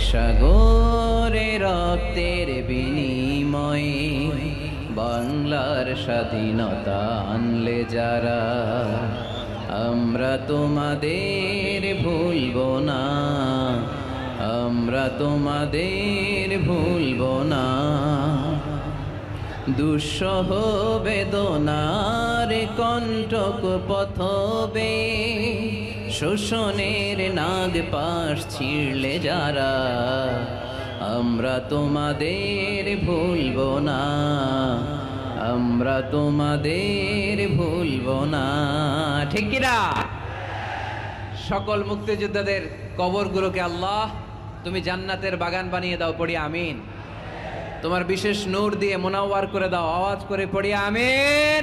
সাগরে রক্তের বিনিময়ে বাংলার স্বাধীনতা আনলে যারা, আমরা তোমাদের ভুলবো না, আমরা তোমাদের ভুলবো না। দুঃসহ বেদনার কণ্টক পথবে শোষণের নাগ পাশ ছিঁড়লে যারা, আমরা তোমাদের ভুলবো না, আমরা তোমাদের ভুলবো না। ঠিক কিনা? সকল মুক্তিযোদ্ধাদের কবরগুলোকে আল্লাহ তুমি জান্নাতের বাগান বানিয়ে দাও, পড়ি আমিন। তোমার বিশেষ নূর দিয়ে মুনাওয়ার করে দাও, আওয়াজ করে পড়ি আমিন।